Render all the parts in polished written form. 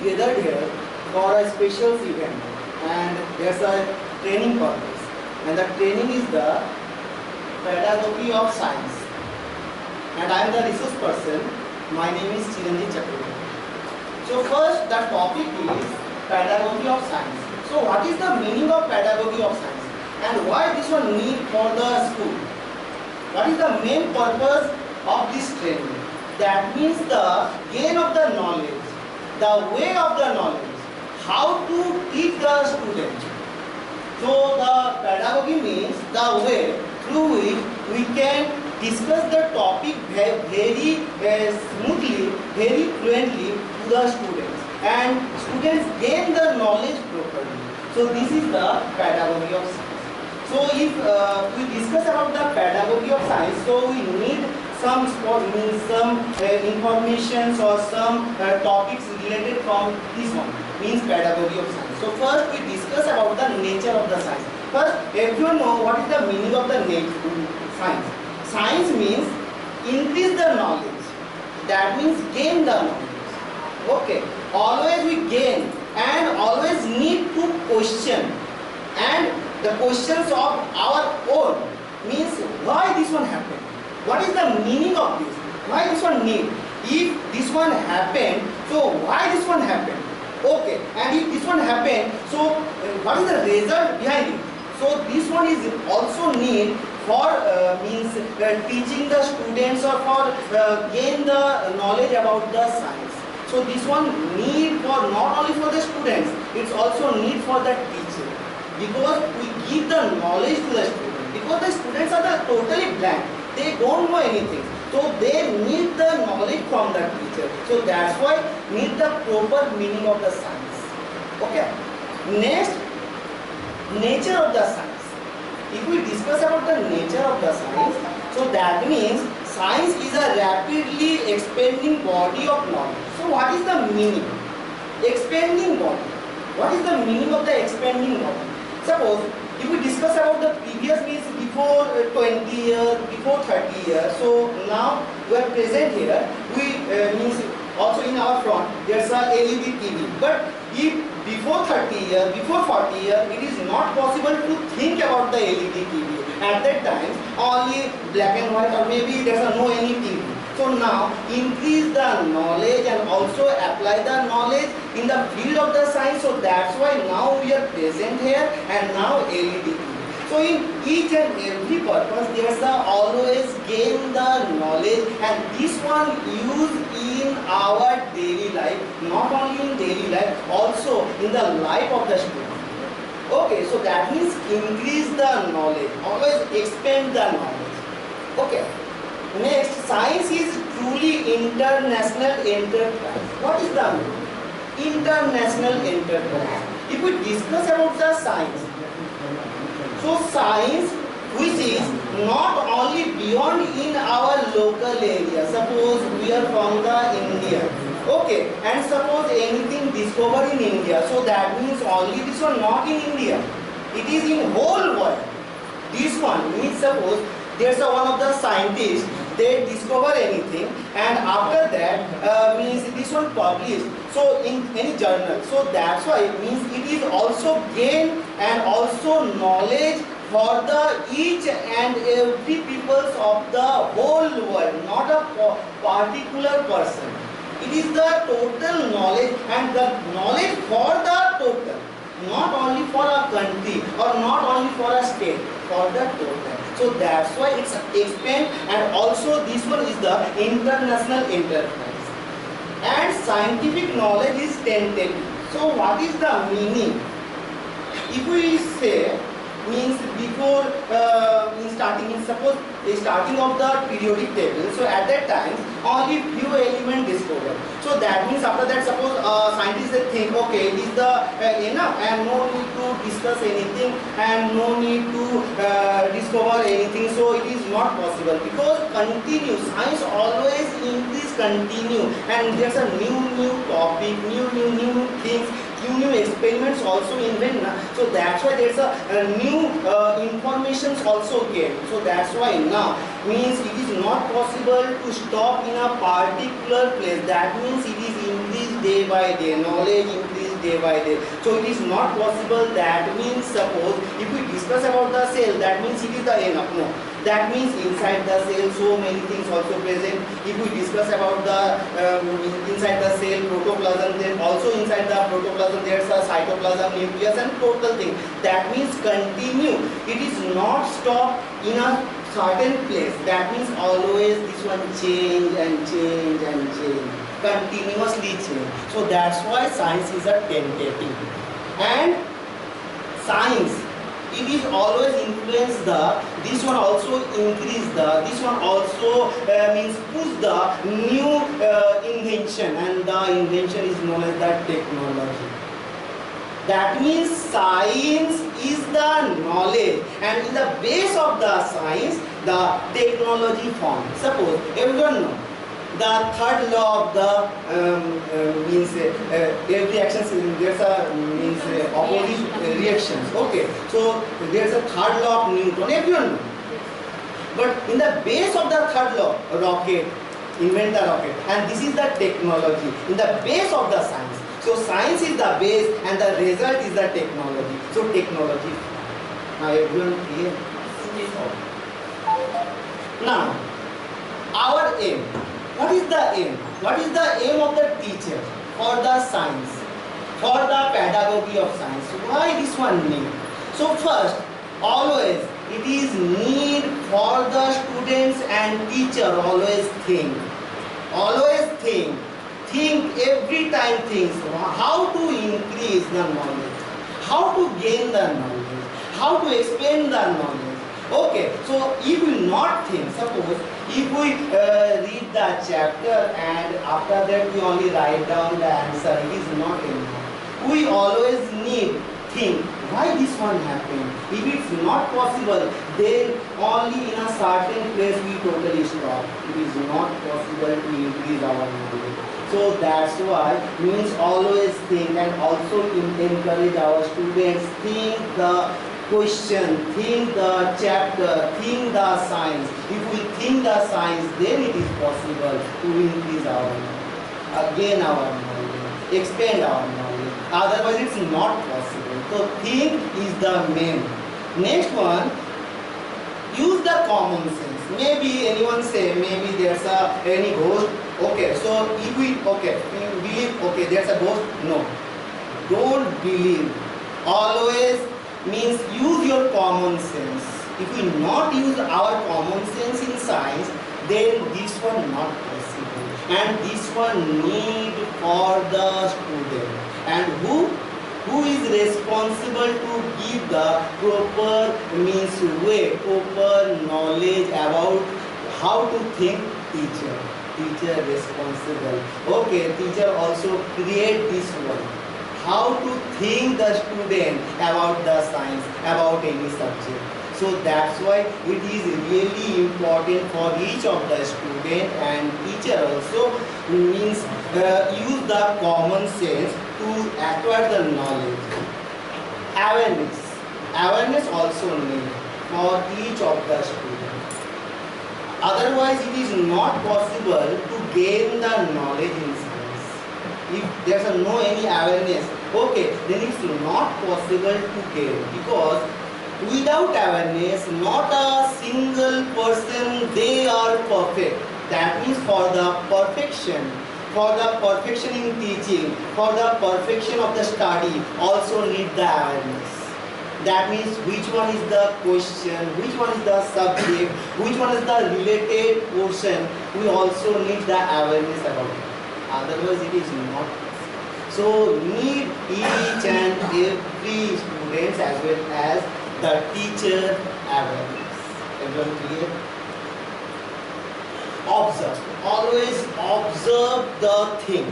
gathered here for a special event, and there's a training purpose, and the training is the pedagogy of science, and I am the resource person. My name is Chiranjeev Chakraborty. So first, the topic is pedagogy of science. So what is the meaning of pedagogy of science, and why this one need for the school? What is the main purpose of this training? That means the gain of the knowledge, the way of the knowledge, how to teach the student. So the pedagogy means the way through which we can discuss the topic very smoothly, very fluently to the students, and students gain the knowledge properly. So this is the pedagogy of science. So if we discuss about the pedagogy of science, so we need some informations or some topics related from this one, means pedagogy of science. So first we discuss about the nature of the science. First, everyone know what is the meaning of the science. Science means increase the knowledge. That means gain the knowledge. Okay. Always we gain and always need to question, and the questions of our own means why this one happened. What is the meaning of this? Why this one need? If this one happened, so why this one happened? Okay, and if this one happened, so what is the result behind it? So this one is also need for teaching the students, or for gain the knowledge about the science. So this one need for not only for the students, it's also need for the teacher, because we give the knowledge to the students, because the students are the totally blank, they don't know anything, so they need the knowledge from the teacher. So that's why need the proper meaning of the science. Okay. Next, nature of the science. If we discuss about the nature of the science, so that means science is a rapidly expanding body of knowledge. So what is the meaning? Expanding body. What is the meaning of the expanding body? Suppose if we discuss about the previous means before 20 years, before 30 years, so now we are present here, we means also in our front there's a LED TV. But if before 30 years, before 40 years, it is not possible to think about the LED TV. At that time, only black and white, or maybe there's no any TV. So now, increase the knowledge and also apply the knowledge in the field of the science. So that's why now we are present here, and now LED TV. So in each and every purpose, there's always gain the knowledge, and this one used in our daily life, not only in daily life, also in the life of the student. Okay, so that means increase the knowledge, always expand the knowledge. Okay. Next, science is truly international enterprise. What is the meaning? International enterprise. If we discuss about the science, so science which is not only beyond in our local area. Suppose we are from the India. Okay, and suppose anything discovered in India, so that means only this one not in India. It is in whole world. This one means suppose there's one of the scientists, they discover anything, and after that means this one published, so in any journal. So that's why it means it is also gain and also knowledge for the each and every peoples of the whole world, not a particular person. It is the total knowledge, and the knowledge for the total, not only for a country or not only for a state, for the total. So that's why it's expand, and also this one is the international enterprise. And scientific knowledge is tentative. So what is the meaning? If we say means before suppose the starting of the periodic table, so at that time only few elements discovered. So that means after that, suppose scientists think, okay, it is the enough, and no need to discuss anything, and no need to discover anything. So it is not possible, because continue, science always increase, continue, and there's a new topic, new things, new experiments also invent. So that's why there's a new informations also gained. So that's why now means it is not possible to stop in a particular place. That means it is increased day by day, knowledge increase day by day. So it is not possible. That means suppose if we discuss about the cell, that means it is the enough. No, that means inside the cell so many things also present. If we discuss about the inside the cell protoplasm, then also inside the protoplasm there is a cytoplasm, nucleus and total thing. That means continue. It is not stop in a certain place. That means always this one change and change and change, continuously change. So that's why science is a tentative. And science, it is always influence the, this one also increase the, this one also means push the new invention, and the invention is known as the technology. That means science is the knowledge, and in the base of the science, the technology form. Suppose everyone know the third law of the means every action there's a means opposite reactions. Okay, so there's a third law of Newton. Everyone know. But in the base of the third law, rocket, invent the rocket, and this is the technology in the base of the science. So science is the base and the result is the technology. So technology. Now everyone clear? Now our aim. What is the aim? What is the aim of the teacher for the science, for the pedagogy of science? Why this one need? So first, always it is need for the students and teacher always think. Always think. Think every time thinks how to increase the knowledge, how to gain the knowledge, how to explain the knowledge. Okay, so if we not think, suppose if we read the chapter and after that we only write down the answer, it is not enough. We always need think why this one happened. If it's not possible, then only in a certain place we totally stop. It is not possible to increase our knowledge. So that's why means always think, and also encourage our students think the question, think the chapter, think the science. If we think the science, then it is possible to increase our knowledge, gain our knowledge, expand our knowledge. Otherwise it's not possible. So think is the main. Next one, use the common sense. Maybe anyone say, maybe there's any ghost. Okay, so if we believe, okay, there's a ghost. No, don't believe. Always means use your common sense. If we not use our common sense in science, then this one not possible. And this one need for the student. And who is responsible to give the proper means way, proper knowledge about how to think? Teacher. Teacher responsible. Okay, teacher also create this one. How to think the student about the science, about any subject. So that's why it is really important for each of the student and teacher also means use the common sense to acquire the knowledge. Awareness. Awareness also need for each of the students. Otherwise it is not possible to gain the knowledge in science. If there is no any awareness, okay, then it's not possible to gain, because without awareness, not a single person they are perfect. That means for the perfection in teaching, for the perfection of the study, also need the awareness. That means which one is the question, which one is the subject, which one is the related portion. We also need the awareness about it. Otherwise it is not possible. So need each and every students as well as the teacher awareness. Everyone clear? Observe. Always observe the thing.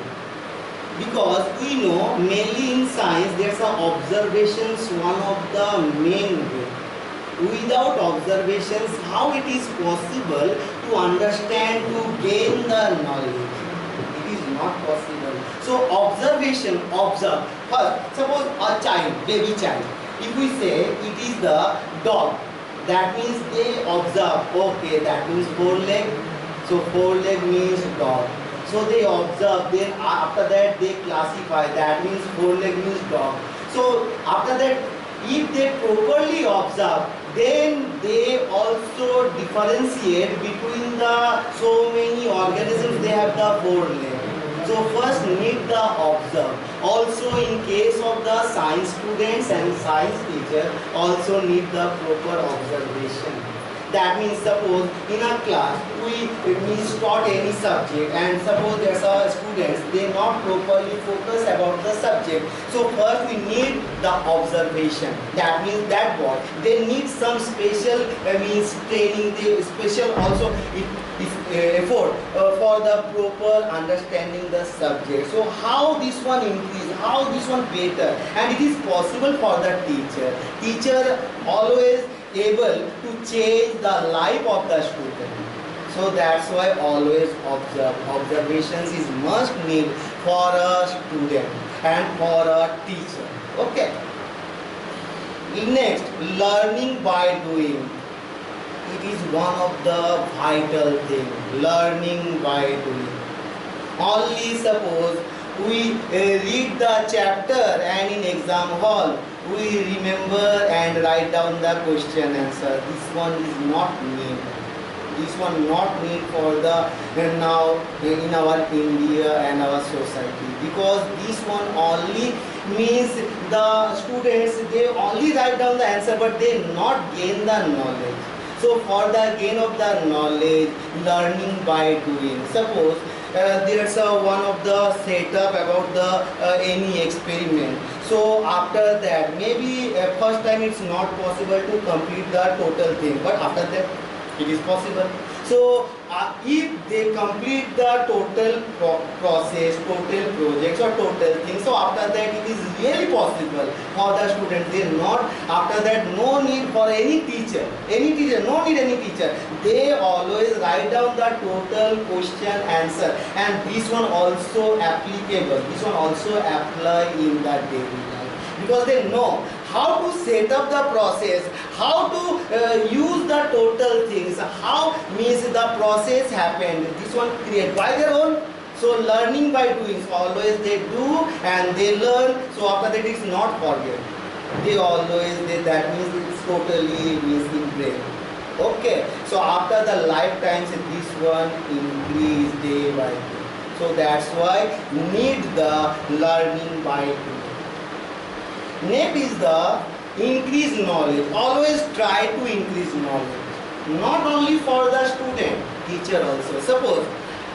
Because we know mainly in science there's a observations one of the main way. Without observations, how it is possible to understand, to gain the knowledge? It is not possible. So observation, observe. First, suppose a child, baby child. If we say it is the dog, that means they observe. Okay, that means four leg. So four leg means dog. So they observe, then after that they classify, that means four leg means dog. So after that, if they properly observe, then they also differentiate between the so many organisms they have the four legs. So first need the observe. Also in case of the science students and science teacher also need the proper observation. That means suppose in a class we taught any subject and suppose there's a students they not properly focus about the subject. So first we need the observation. That means that what they need some special means training, they special also effort for the proper understanding the subject. So how this one increase, how this one better, and it is possible for the teacher. Teacher always able to change the life of the student. So that's why always observe. Observations is must need for a student and for a teacher. Okay. Next, learning by doing. It is one of the vital thing. Learning by doing. Only suppose we read the chapter and in exam hall we remember and write down the question answer. This one is not need. This one not need for the now in our India and our society, because this one only means the students they only write down the answer but they not gain the knowledge. So for the gain of the knowledge, learning by doing. Suppose there's one of the setup about the any experiment. So after that, maybe first time it's not possible to complete the total thing, but after that it is possible. So if they complete the total process, total projects or total things, so after that it is really possible for the students. They not after that no need for any teacher, no need any teacher. They always write down the total question answer, and this one also applicable. This one also apply in the daily life, because they know how to set up the process, how to use the total things, how means the process happened. This one create by their own. So learning by doing. So always they do and they learn. So after that it's not forget. They always that means it's totally means in brain. Okay. So after the lifetimes this one increase day by day. So that's why need the learning by doing. Next is the increase knowledge. Always try to increase knowledge. Not only for the student, teacher also. Suppose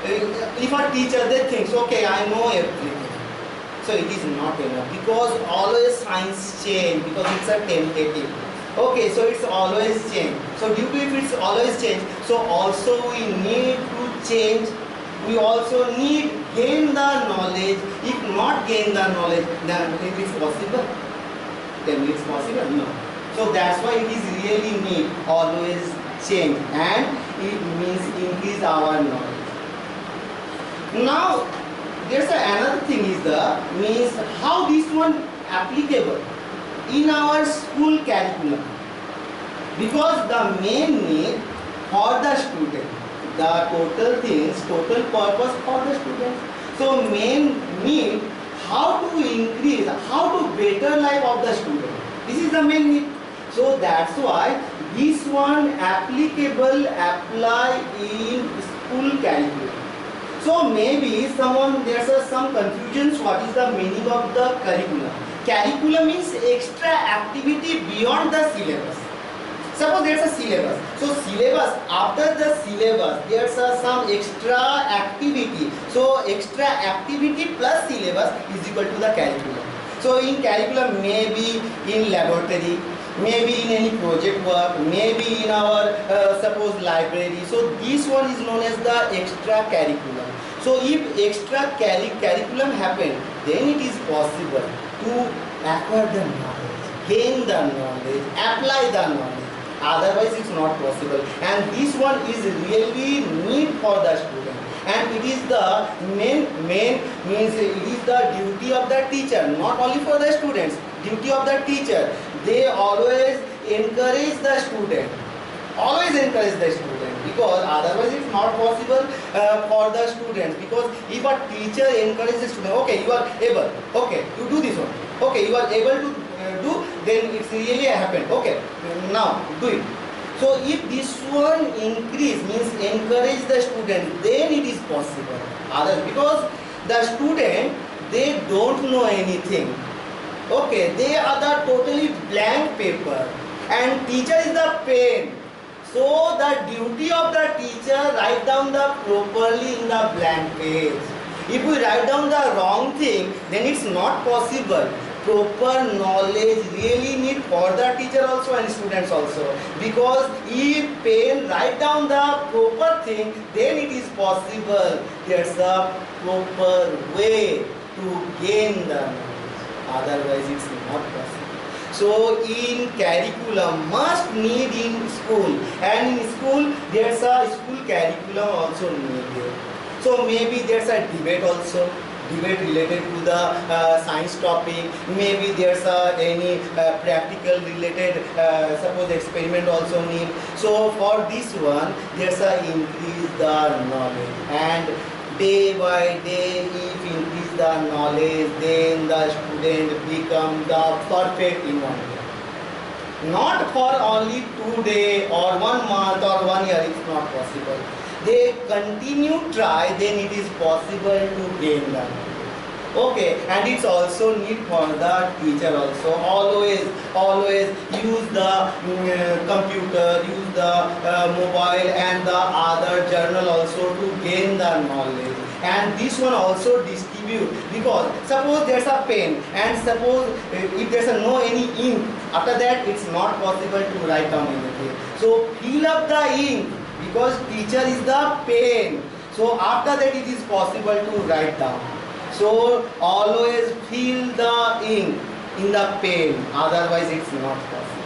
if a teacher they thinks, okay, I know everything. So it is not enough, because always science change, because it's a tentative. Okay, so it's always change. So due to if it's always change, so also we need to change. We also need gain the knowledge. If not gain the knowledge, then it is possible. Then it's possible? No. So that's why it is really need always change, and it means increase our knowledge. Now there's another thing is the means how this one applicable in our school curriculum, because the main need for the student, the total things, total purpose for the students. So main need how to increase, how to better life of the student. This is the main need. So that's why this one applicable apply in school curriculum. So maybe someone there's some confusions. What is the meaning of the curriculum? Curriculum means extra activity beyond the syllabus. Suppose there's a syllabus. So syllabus, after the syllabus, there's some extra activity. So extra activity plus syllabus is equal to the curriculum. So in curriculum, maybe in laboratory, maybe in any project work, maybe in our suppose library. So this one is known as the extra curriculum. So if extra curriculum happen, then it is possible to acquire the knowledge, gain the knowledge, apply the knowledge. Otherwise it's not possible, and this one is really need for the student, and it is the main means it is the duty of the teacher, not only for the students, duty of the teacher. They always encourage the student, always encourage the student. because otherwise it's not possible for the students. Because if a teacher encourages the student, okay, you are able, okay, you do this one, okay, you are able to do, then it's really happened, okay, now do it. So if this one increase means encourage the student, then it is possible. Other, because the student, they don't know anything. Okay, they are the totally blank paper and teacher is the pen. So the duty of the teacher write down the properly in the blank page. If we write down the wrong thing, then it's not possible. Proper knowledge really need for the teacher also and students also. Because if pen write down the proper thing, then it is possible. There's a proper way to gain the knowledge. Otherwise it's not possible. So in curriculum must need in school, and in school there's a school curriculum also needed. So maybe there's a debate also, debate related to the science topic. Maybe there's any practical related suppose experiment also need. So for this one there's a increase the knowledge, and day by day if increase the knowledge, then the student become the perfect in one day. Not for only 2 days or 1 month or 1 year, it's not possible. They continue try, then it is possible to gain the knowledge. Okay, and it's also need for the teacher also. Always use the computer, use the mobile and the other journal also to gain the knowledge. And this one also distribute, because suppose there's a pen and suppose if there's no any ink, after that it's not possible to write down anything. So fill up the ink, because teacher is the pen. So after that it is possible to write down. So always fill the ink in the pen, otherwise it's not possible.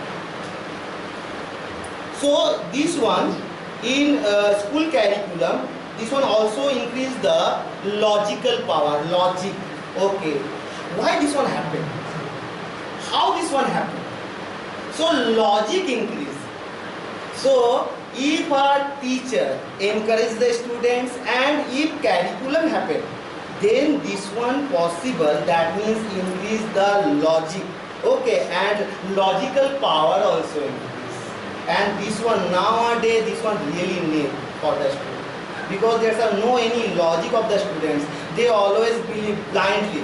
So this one in school curriculum, this one also increase the logical power, logic. Okay, why this one happened? How this one happened? So logic increase. So if a teacher encourage the students and if curriculum happen, then this one possible, that means increase the logic. Okay, and logical power also increase. And this one nowadays, this one really need for the students, because there's no any logic of the students. They always believe blindly.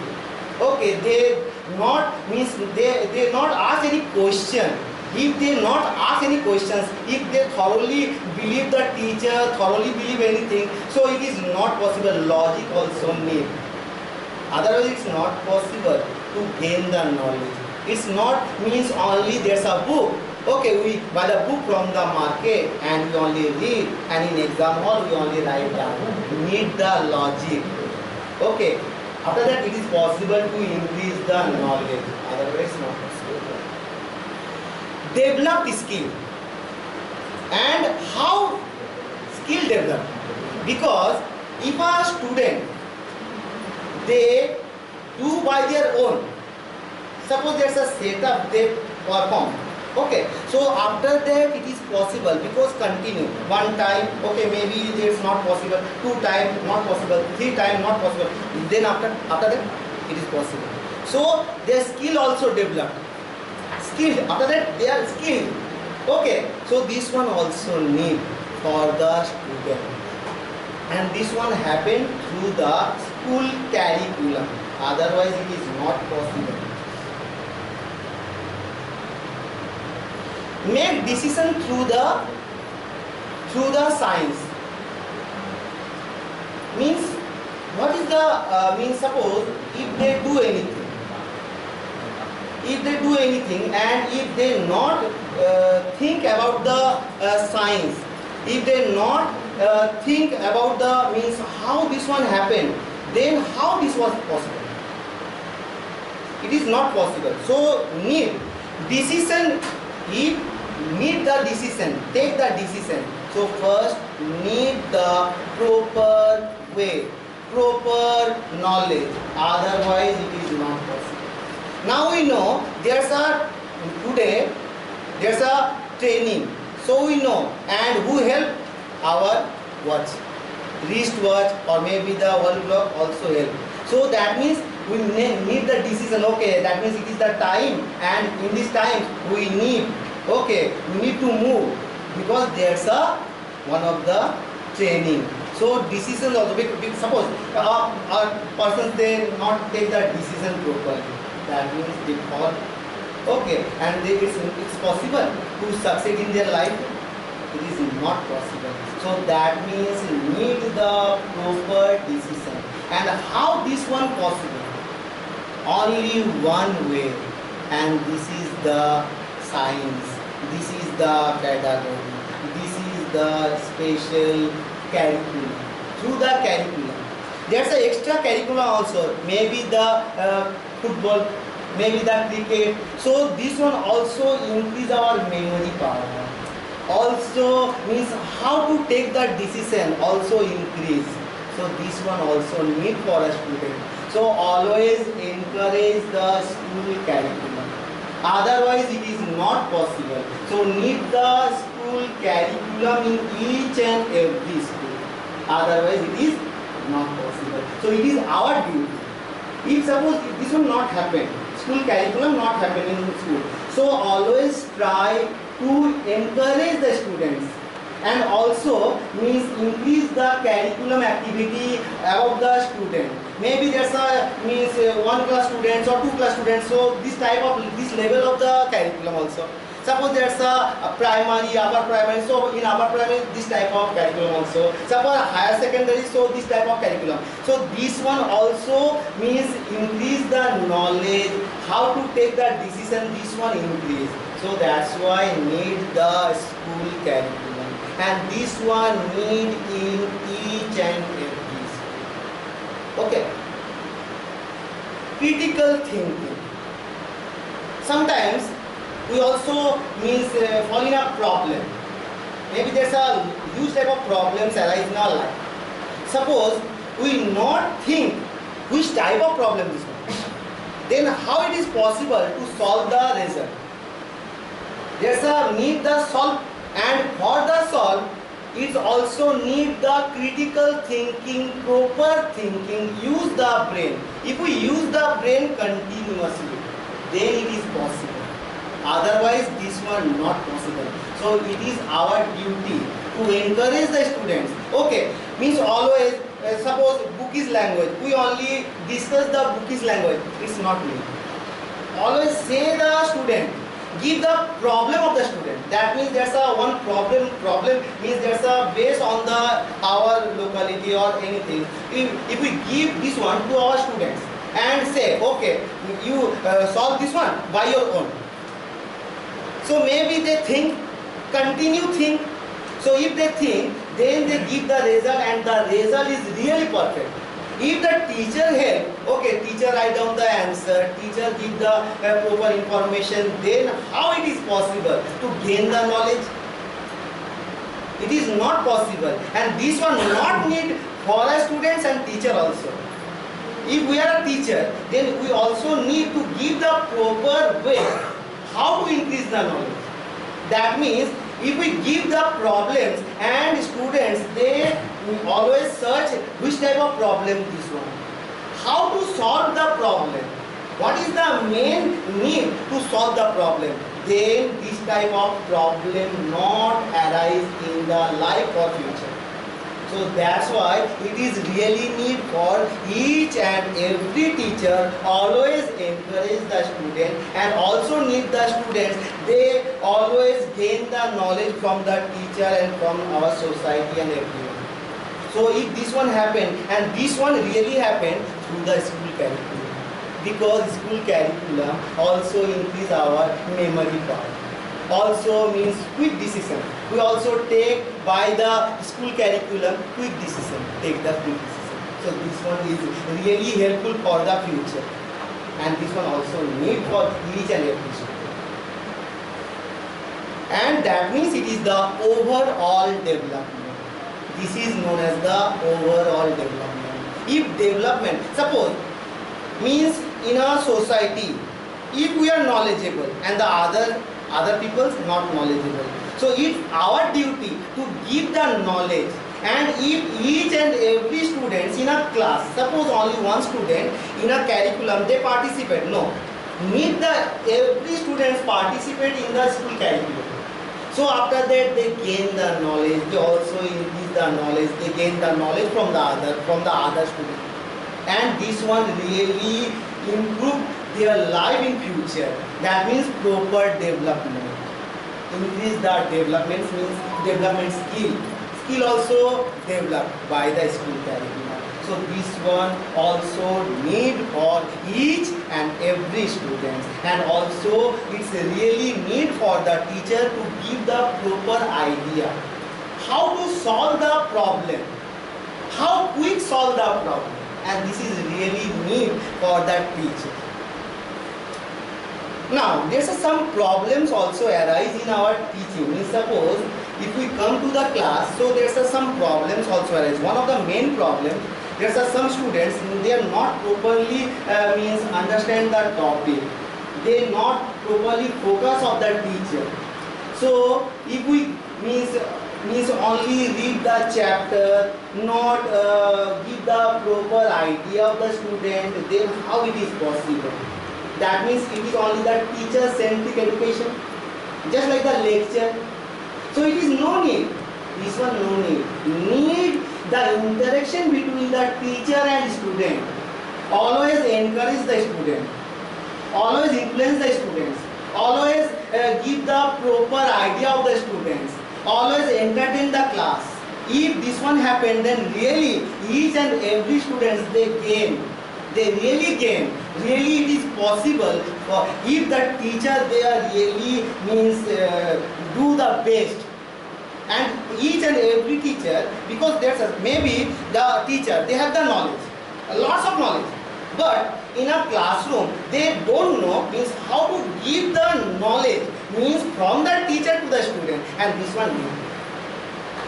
Okay, they not means they not ask any question. If they not ask any questions, if they thoroughly believe the teacher, thoroughly believe anything, so it is not possible. Logic also need. Otherwise it's not possible to gain the knowledge. It's not means only there's a book. Okay, we buy the book from the market and we only read, and in exam hall we only write down. We need the logic. Okay, after that it is possible to increase the knowledge. Otherwise not possible. Develop skill. And how skill develop? Because if a student, they do by their own, suppose there's a setup they perform. Okay, so after that it is possible, because continue. 1 time, okay, maybe it's not possible. 2 times, not possible. 3 times, not possible. Then after that it is possible. So their skill also developed. Skilled. After that they are skilled. Okay, so this one also need for the student. And this one happened through the school curriculum. Otherwise it is not possible. Make decision through the science. Means what is the means? Suppose if they do anything, and if they not think about the science, if they not think about the means how this one happened, then how this was possible? It is not possible. So need decision. If need the decision, take the decision. So first need the proper way, proper knowledge. Otherwise it is not possible. Now we know today there's a training. So we know, and who help our watch, wristwatch, or maybe the wall clock also help. So that means we need the decision. Okay, that means it is the time, and in this time we need, okay, we need to move, because there's a one of the training. So decisions also, suppose a person they not take the decision properly, that means they fall. Okay, and it's possible to succeed in their life. It is not possible. So that means need the proper decision. And how this one possible? Only one way, and this is the science. This is the pedagogy. This is the special curriculum. Through the curriculum, there's an extra curriculum also. Maybe the football, maybe the cricket. So this one also increase our memory power. Also means how to take the decision also increase. So this one also need for a student. So always encourage the school curriculum. Otherwise it is not possible. So need the school curriculum in each and every school. Otherwise it is not possible. So it is our duty. If suppose this will not happen, school curriculum not happen in school. So always try to encourage the students, and also means increase the curriculum activity of the student. Maybe there's a means 1 class students or 2 class students. So this type of this level of the curriculum also. Suppose there's a primary, upper primary. So in upper primary this type of curriculum also. Suppose higher secondary. So this type of curriculum. So this one also means increase the knowledge, how to take the decision. This one increase. So that's why need the school curriculum, and this one need in each and every school. Okay. Critical thinking. Sometimes we also means fall in a problem. Maybe there's a huge type of problems arise in our life. Suppose we not think which type of problem this one, then how it is possible to solve the result. There's a need the solve, and for the solve it also need the critical thinking, proper thinking, use the brain. If we use the brain continuously, then it is possible. Otherwise this one not possible. So it is our duty to encourage the students. Okay, means always suppose book is language, we only discuss the book is language. It's not me. Always say the student, give the problem of the student. That means there's a one problem means there's a base on the our locality or anything. If we give this one to our students and say, okay, you solve this one by your own. So maybe they think, continue think. So if they think, then they give the result, and the result is really perfect. If the teacher help, okay, teacher write down the answer, teacher give the proper information, then how it is possible to gain the knowledge? It is not possible, and this one not need for our students and teacher also. If we are a teacher, then we also need to give the proper way how to increase the knowledge. That means if we give the problems, and students they always search which type of problem this one, how to solve the problem, what is the main need to solve the problem, then this type of problem not arise in the life or future. So that's why it is really need for each and every teacher always encourage the student, and also need the students they always gain the knowledge from the teacher and from our society and everyone. So if this one happen, and this one really happen through the school curriculum, because school curriculum also increase our memory power. Also means quick decision. We also take by the school curriculum quick decision, take the quick decision. So this one is really helpful for the future, and this one also need for each and every student. And that means it is the overall development. This is known as the overall development. If development, suppose means in a society, if we are knowledgeable and the other people not knowledgeable, So it's our duty to give the knowledge. And if each and every student in a class, suppose only one student in a curriculum, they participate, no, need the every students participate in the school curriculum. So after that they gain the knowledge, they also increase the knowledge, they gain the knowledge from the other students. And this one really improve their life in future. That means proper development. Increase the development means development skill. Skill also developed by the school curriculum. So this one also need for each and every student, and also it's really need for the teacher to give the proper idea how to solve the problem, how quick solve the problem, and this is really need for the teacher. Now there's some problems also arise in our teaching. Suppose if we come to the class, so there's some problems also arise. One of the main problems, there's some students, they are not properly means understand the topic. They not properly focus of the teacher. So if we means only read the chapter, not give the proper idea of the student, then how it is possible? That means it is only the teacher-centric education, just like the lecture. So it is no need. This one no need. Need the interaction between the teacher and student. Always encourage the student. Always influence the students. Always give the proper idea of the students. Always entertain the class. If this one happen, then really each and every students they gain. They really gain. Really it is possible for if the teacher they are really means do the best. And each and every teacher, because there's maybe the teacher they have the knowledge, lots of knowledge, but in a classroom they don't know means how to give the knowledge means from the teacher to the student, and this one need.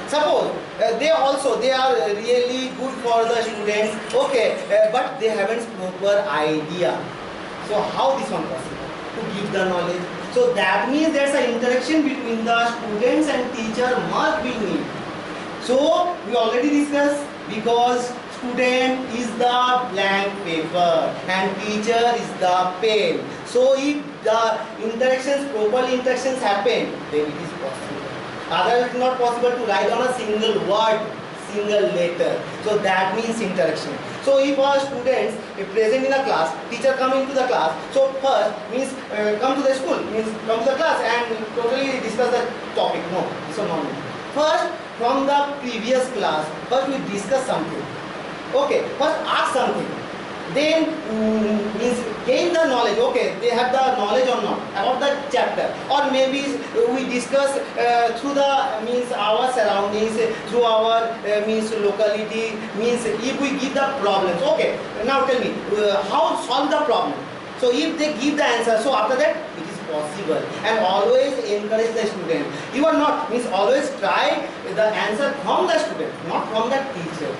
Suppose they are really good for the students, okay, but they haven't proper idea. So how this one possible to give the knowledge? So that means there's an interaction between the students and teacher must be need. So we already discussed, because student is the blank paper and teacher is the pen. So if the proper interactions happen, then it is possible. Otherwise it is not possible to write on a single word, single letter. So that means interaction. So if our students present in a class, teacher come into the class, so first means come to the school, means come to the class and totally discuss the topic. No, this is not. First from the previous class, first we discuss something. Okay, first ask something. Then means gain the knowledge. Okay, they have the knowledge or not about the chapter, or maybe we discuss through the means our surroundings, through our means locality, means if we give the problems. Okay, now tell me how solve the problem. So if they give the answer, so after that it is possible. And always encourage the student. You are not means always try the answer from the student, not from the teacher.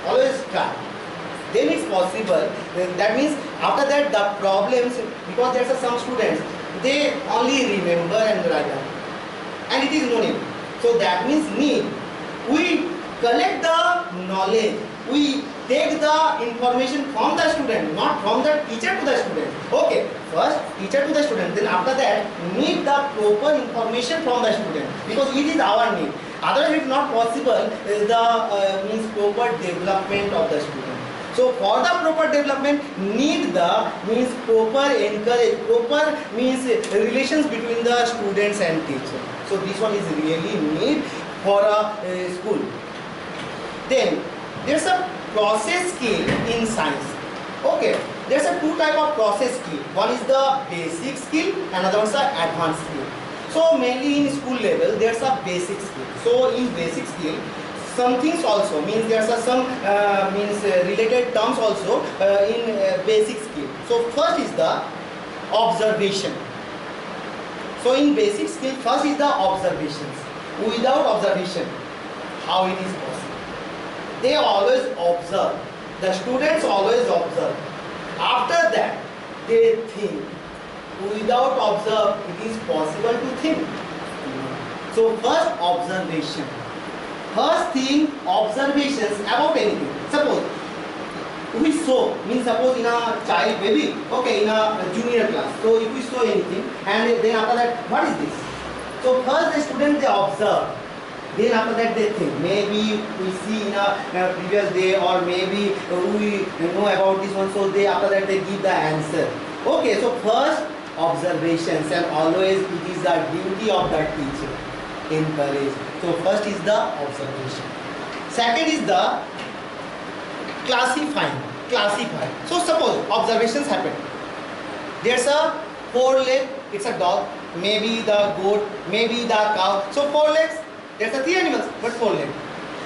Always try. Then it's possible. That means after that the problems, because there are some students they only remember and write down, and it is no need. So that means need. We collect the knowledge. We take the information from the student, not from the teacher to the student. Okay, first teacher to the student. Then after that need the proper information from the student, because it is our need. Otherwise it is not possible. The means proper development of the student. So for the proper development need the means proper encourage, proper means relations between the students and teacher. So this one is really need for a school. Then there's a process skill in science. Okay, there's a two type of process skill. One is the basic skill, another one is the advanced skill. So mainly in school level there's a basic skill. So in basic skill some things also means there are some means related terms also in basic skill. So first is the observation. So in basic skill first is the observations. Without observation, how it is possible? They always observe. The students always observe. After that they think. Without observe, it is possible to think. So first observation. First thing, observations about anything. Suppose we saw, means suppose in a child baby, okay, in a junior class. So if we saw anything and then after that, what is this? So first the student they observe. Then after that they think, maybe we see in a previous day or maybe we know about this one, so they after that they give the answer. Okay, so first observations, and always it is the duty of the teacher. Encourage. So first is the observation. Second is the classifying. Classify. So suppose observations happen. There's a 4 leg, it's a dog, maybe the goat, maybe the cow. So 4 legs, there's a 3 animals, but 4 legs.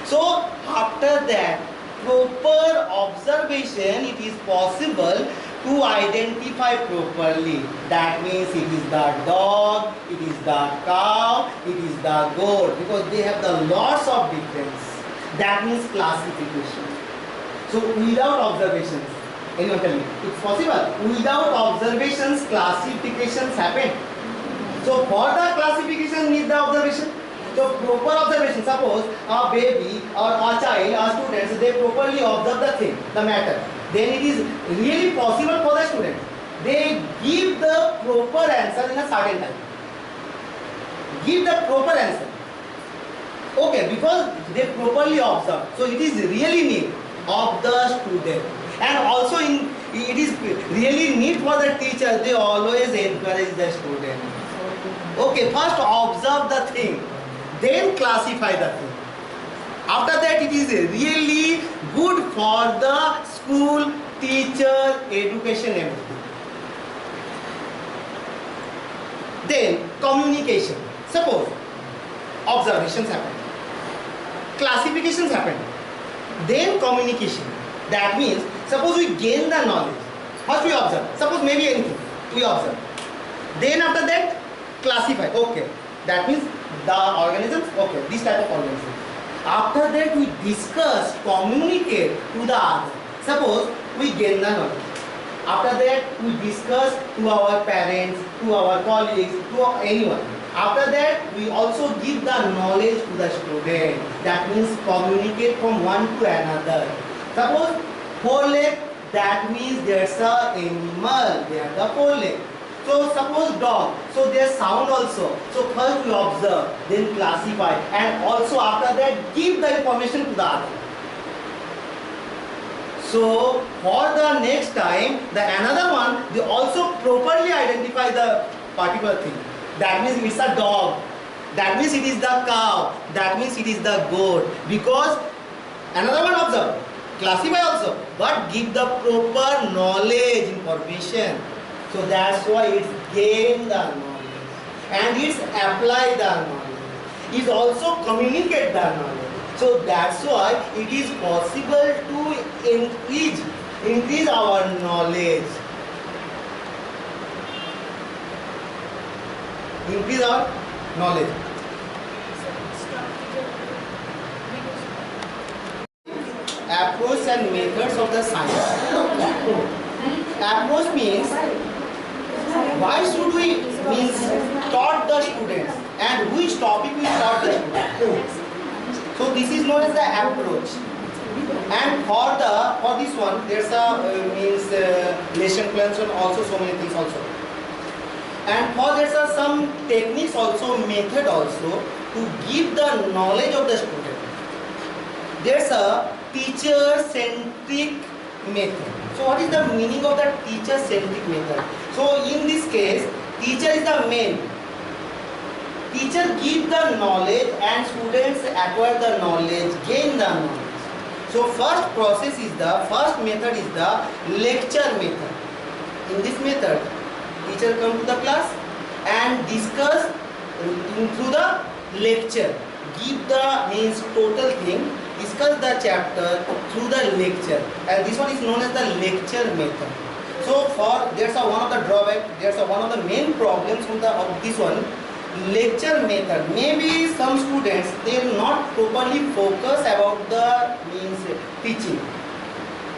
So after that, proper observation, it is possible to identify properly. That means it is the dog, it is the cow, it is the goat, because they have the lots of difference. That means classification. So without observations, anyone tell me, it's possible? Without observations, classifications happen. So for the classification need the observation. So proper observation, suppose a baby or a child or students, they properly observe the thing, the matter. Then it is really possible for the student. They give the proper answer in a certain time. Give the proper answer. Okay, because they properly observe. So it is really need of the student. And also it is really need for the teacher. They always encourage the student. Okay, first observe the thing, then classify the thing. After that, it is really good for the school, teacher, education, everything. Then communication. Suppose observations happen, classifications happen, then communication. That means suppose we gain the knowledge. First we observe. Suppose maybe anything we observe. Then after that classify. Okay, that means the organisms. Okay, this type of organisms. After that we discuss, communicate to the other. Suppose we gain the knowledge. After that we discuss to our parents, to our colleagues, to anyone. After that we also give the knowledge to the student. That means communicate from one to another. Suppose 4 leg, that means there's a animal, they are the 4 leg. So suppose dog, so there's sound also. So first we observe, then classify, and also after that give the information to the other. So for the next time, the another one, they also properly identify the particular thing. That means it's a dog, that means it is the cow, that means it is the goat. Because another one observe, classify also, but give the proper knowledge, information. So that's why it's gain the knowledge and it's apply the knowledge. It's also communicate the knowledge. So that's why it is possible to increase our knowledge. Increase our knowledge. Approach and methods of the science. Approach means why should we means taught the students and which topic we taught the students. So this is known as the approach. And for this one there's a lesson plans and also so many things also. And for there's some techniques also, method also to give the knowledge of the student. There's a teacher-centric method. So what is the meaning of the teacher-centric method? So in this case, teacher is the main. Teacher gives the knowledge and students acquire the knowledge, gain the knowledge. So first method is the lecture method. In this method, teacher come to the class and discuss through the lecture. Give the means total thing, discuss the chapter through the lecture, and this one is known as the lecture method. So there's one of the drawback, there's one of the main problems of this one, lecture method. Maybe some students they not properly focus about the means teaching,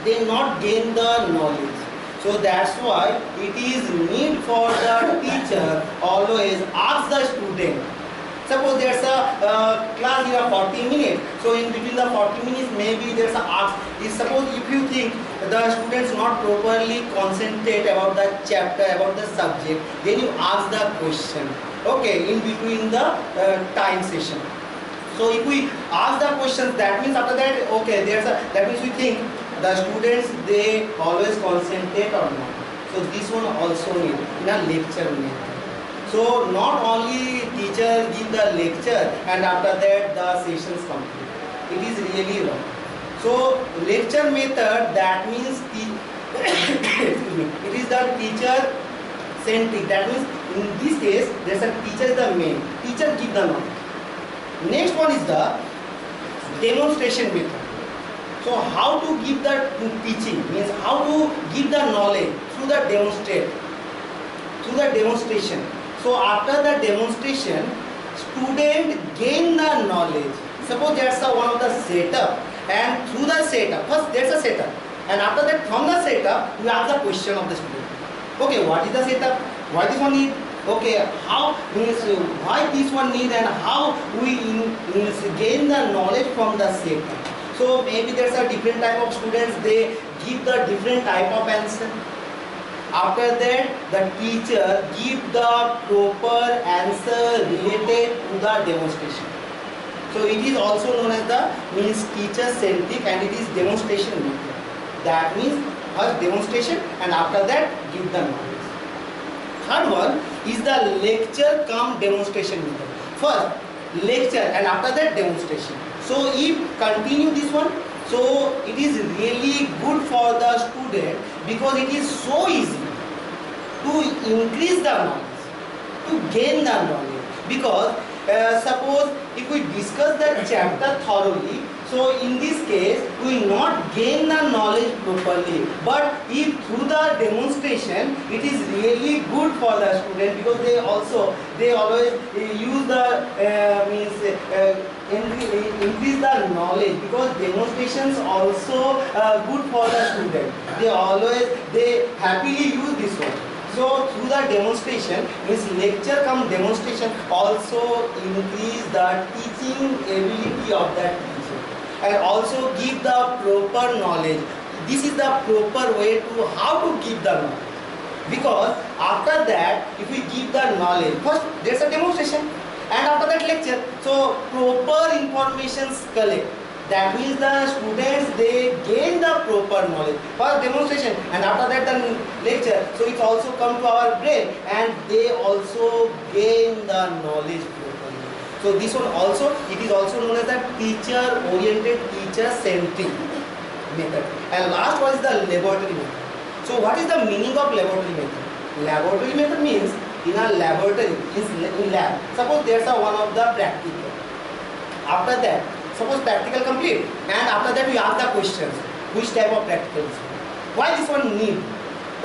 they not gain the knowledge. So that's why it is need for the teacher always ask the student Suppose there's a class here 40 minutes. So in between the 40 minutes, maybe there's a ask. Suppose if you think the students not properly concentrate about the chapter, about the subject, then you ask the question. Okay, in between the time session. So if we ask the questions, that means after that, okay, that means we think the students, they always concentrate or not. So this one also need in a lecture method. So not only teacher give the lecture and after that the sessions complete. It is really wrong. So lecture method, that means it is the teacher centric. That means in this case there's a teacher is the main. Teacher give the knowledge. Next one is the demonstration method. So how to give the teaching means how to give the knowledge through the demonstration. So after the demonstration, student gain the knowledge. Suppose there's one of the setup, and through the setup, first there's a setup, and after that from the setup you ask the question of the student. Okay, what is the setup? Why this one need? Okay, how means why this one need and how we gain the knowledge from the setup. So maybe there's a different type of students, they give the different type of answer. After that, the teacher give the proper answer related to the demonstration. So it is also known as the means teacher centric and it is demonstration method. That means first demonstration and after that give the knowledge. Third one is the lecture cum demonstration method. First lecture and after that demonstration. So if continue this one, so it is really good for the student because it is so easy to increase the knowledge, to gain the knowledge. Because suppose if we discuss the chapter thoroughly, so in this case we will not gain the knowledge properly. But if through the demonstration, it is really good for the student because they always use the increase the knowledge, because demonstrations also good for the student. They happily use this one. So through the demonstration means lecture cum demonstration also increase the teaching ability of that teacher and also give the proper knowledge. This is the proper way to how to give the knowledge. Because after that, if we give the knowledge, first there's a demonstration and after that lecture. So proper informations collect. That means the students, they gain the proper knowledge. First demonstration and after that the lecture. So it also come to our brain and they also gain the knowledge properly. So this one also, it is also known as the teacher oriented, teacher centric method. And last one is the laboratory method. So what is the meaning of laboratory method? Laboratory method means in a laboratory, in lab. Suppose there's one of the practical. After that, suppose practical complete and after that we ask the questions. Which type of practical is it? Why this one need?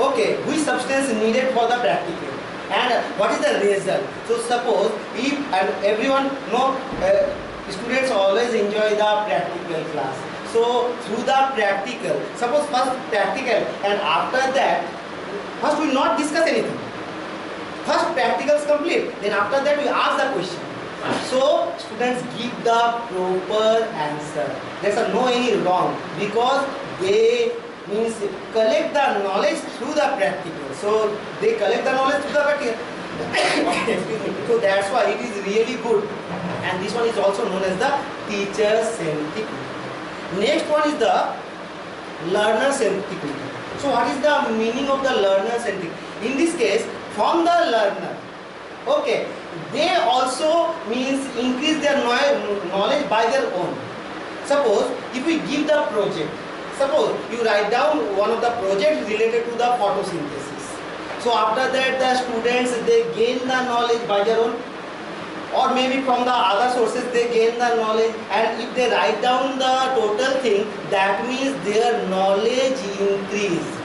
Okay, which substance needed for the practical? And what is the result? So suppose if everyone know students always enjoy the practical class. So through the practical, suppose first practical and after that, first we will not discuss anything. First practical is complete, then after that we ask the question. So students give the proper answer. There's no any wrong because they means collect the knowledge through the practical. So they collect the knowledge through the practical. So that's why it is really good. And this one is also known as the teacher centric. Next one is the learner centric. So what is the meaning of the learner centric? In this case, from the learner, okay, they also means increase their knowledge by their own. Suppose if we give the project, suppose you write down one of the projects related to the photosynthesis. So after that the students, they gain the knowledge by their own, or maybe from the other sources they gain the knowledge, and if they write down the total thing, that means their knowledge increase.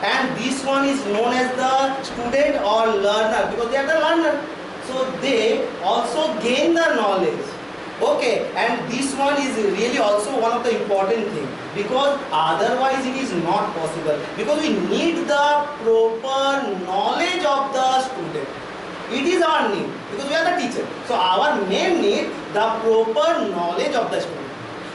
And this one is known as the student or learner because they are the learner. So they also gain the knowledge. Okay, and this one is really also one of the important thing because otherwise it is not possible, because we need the proper knowledge of the student. It is our need because we are the teacher. So our main need the proper knowledge of the student.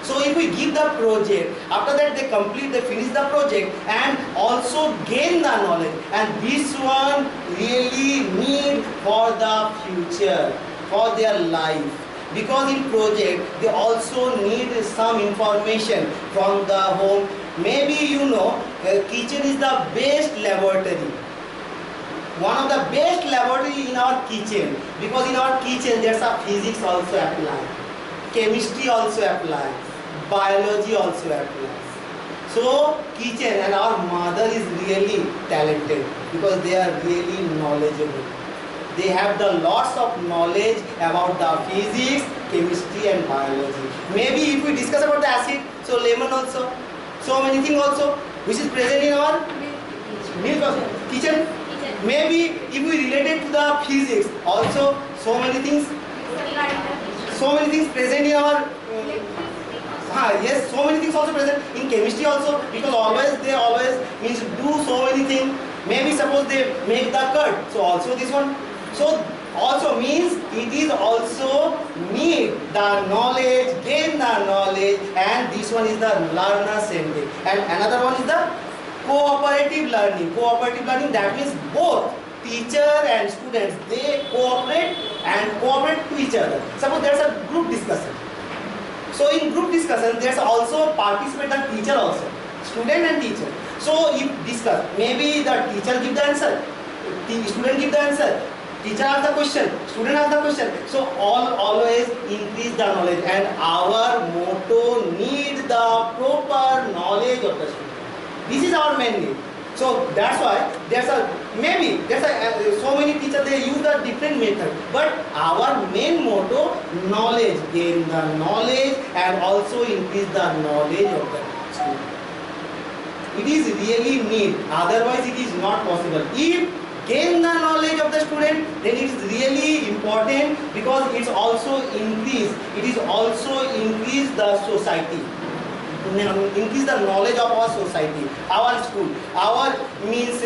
So if we give the project, after that they complete, they finish the project and also gain the knowledge, and this one really need for the future, for their life. Because in project they also need some information from the home. Maybe you know kitchen is the best laboratory. One of the best laboratory in our kitchen, because in our kitchen there's a physics also applied, chemistry also applied, biology also applies. So kitchen and our mother is really talented because they are really knowledgeable. They have the lots of knowledge about the physics, chemistry and biology. Maybe if we discuss about the acid, so lemon also, so many things also which is present in our milk also, kitchen. Maybe if we relate it to the physics also, so many things present in our yes, so many things also present in chemistry also, because they always means do so many things. Maybe suppose they make the curd, so also this one. So also means it is also need the knowledge, gain the knowledge, and this one is the learner centric. And another one is the cooperative learning. Cooperative learning, that means both teacher and students, they cooperate to each other. Suppose there's a group discussion. So in group discussion, there's also participate the teacher also, student and teacher. So if discuss, maybe the teacher give the answer, the student give the answer, teacher asks the question, student asks the question. So always increase the knowledge, and our motto need the proper knowledge of the student. This is our main need. So that's why so many teachers, they use a different method, but our main motto, knowledge, gain the knowledge and also increase the knowledge of the student. It is really need, otherwise it is not possible. If gain the knowledge of the student, then it is really important, because it also increase the society, increase the knowledge of our society, our school, our means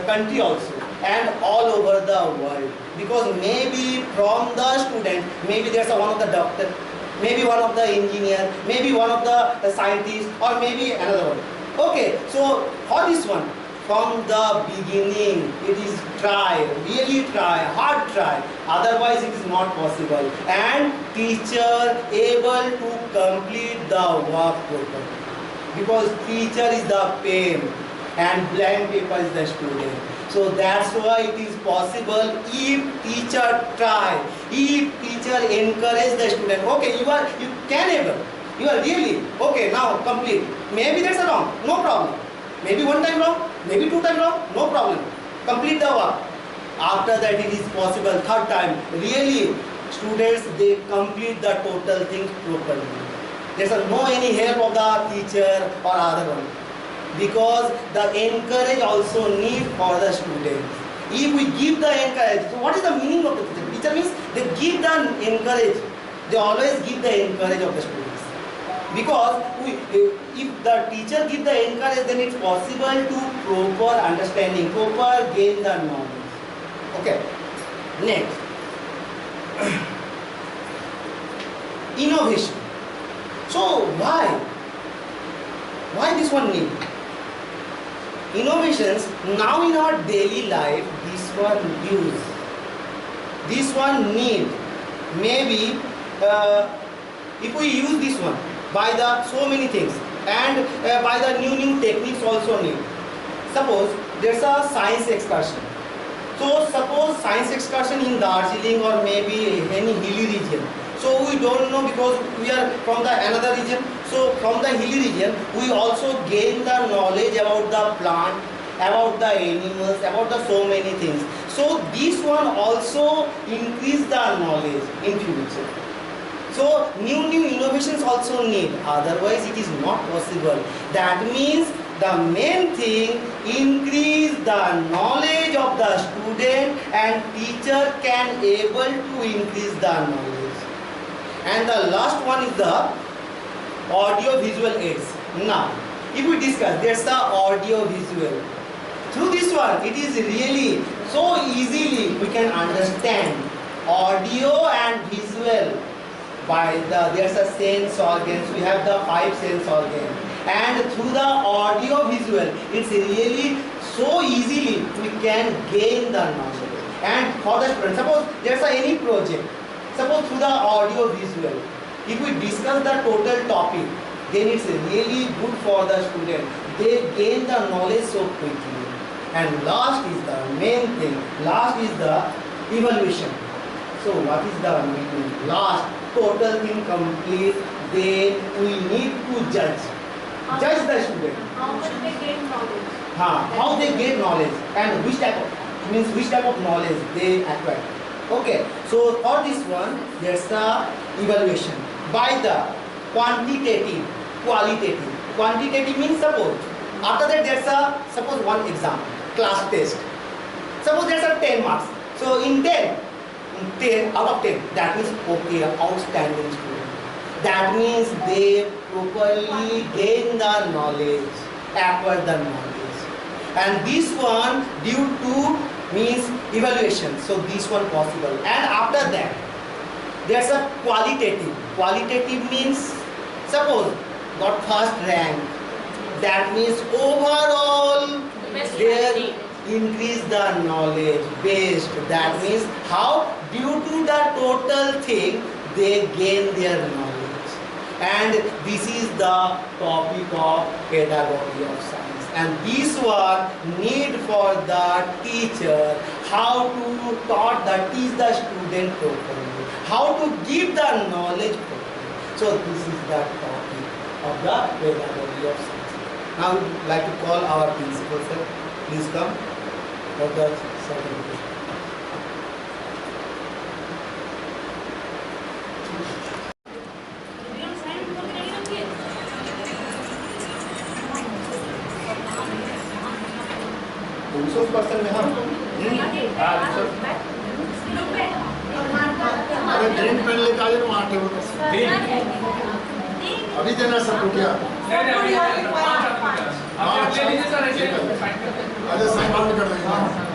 country also, and all over the world. Because maybe from the student, maybe there's one of the doctor, maybe one of the engineer, maybe one of the scientist, or maybe another one. Okay, so for this one, from the beginning, it is really try, hard try, otherwise it is not possible. And teacher able to complete the work properly, because teacher is the pen and blank paper is the student. So that's why it is possible if teacher try, if teacher encourage the student. Okay, you can able, you are really, okay, now complete. Maybe that's wrong, no problem. Maybe one time wrong, maybe two times wrong, no problem. Complete the work. After that it is possible, third time, really students, they complete the total thing properly. There's no any help of the teacher or other one. Because the encourage also need for the students. If we give the encourage, so what is the meaning of the teacher? Teacher means they give the encourage. They always give the encourage of the students. Because if the teacher give the encourage, then it's possible to proper understanding, proper gain the knowledge. Okay. Next, innovation. So why this one need? Innovations now in our daily life, this one use, this one need. Maybe if we use this one by the so many things, and by the new techniques also need. Suppose there's a science excursion. So suppose science excursion in Darjeeling or maybe any hilly region. So we don't know, because we are from the another region. So from the hilly region, we also gain the knowledge about the plant, about the animals, about the so many things. So this one also increase the knowledge in future. So new innovations also need, otherwise it is not possible. That means the main thing, increase the knowledge of the student, and teacher can able to increase the knowledge. And the last one is the audio visual aids. Now if we discuss, there's the audio visual. Through this one, it is really so easily we can understand audio and visual by there's a sense organs. We have the 5 sense organs, and through the audio visual, it's really so easily we can gain the knowledge. And for the student, suppose there's any project, suppose through the audio visual, if we discuss the total topic, then it's really good for the student. They gain the knowledge so quickly. And last is the main thing. Last is the evaluation. So what is the meaning? Last, total thing complete. Then we need to judge. Judge the student. How much they gain knowledge? How they get knowledge and which type of knowledge they acquire. Okay. So for this one, there's the evaluation by the quantitative, qualitative. Quantitative means suppose after that there's a suppose one exam, class test. Suppose there's a 10 marks. So in 10 out of 10, that means okay, outstanding student. That means they properly gain the knowledge, acquire the knowledge. And this one due to means evaluation. So this one possible. And after that, there's a qualitative. Qualitative means suppose got first rank. That means overall they increase the knowledge based. That means how due to the total thing they gain their knowledge. And this is the topic of pedagogy of science. And this one need for the teacher how to teach the student properly, how to give the knowledge properly. So this is the topic of the pedagogy of science. Now we would like to call our principal sir. Please come for the certificate. Resource person में हम अरे green pen लेकर आइए वहाँ table पर अभी देना सबको क्या अरे साइन बाद में कर देंगे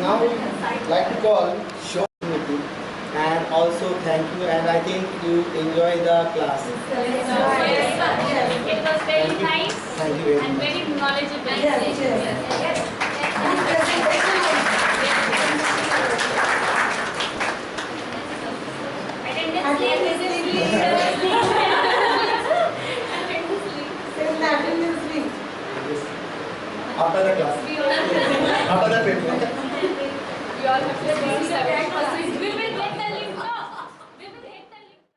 Now like to call show meeting and also thank you, and I think you enjoy the class. It was very nice Thank you very and much. very knowledgeable. After the class, after the paper. We all have to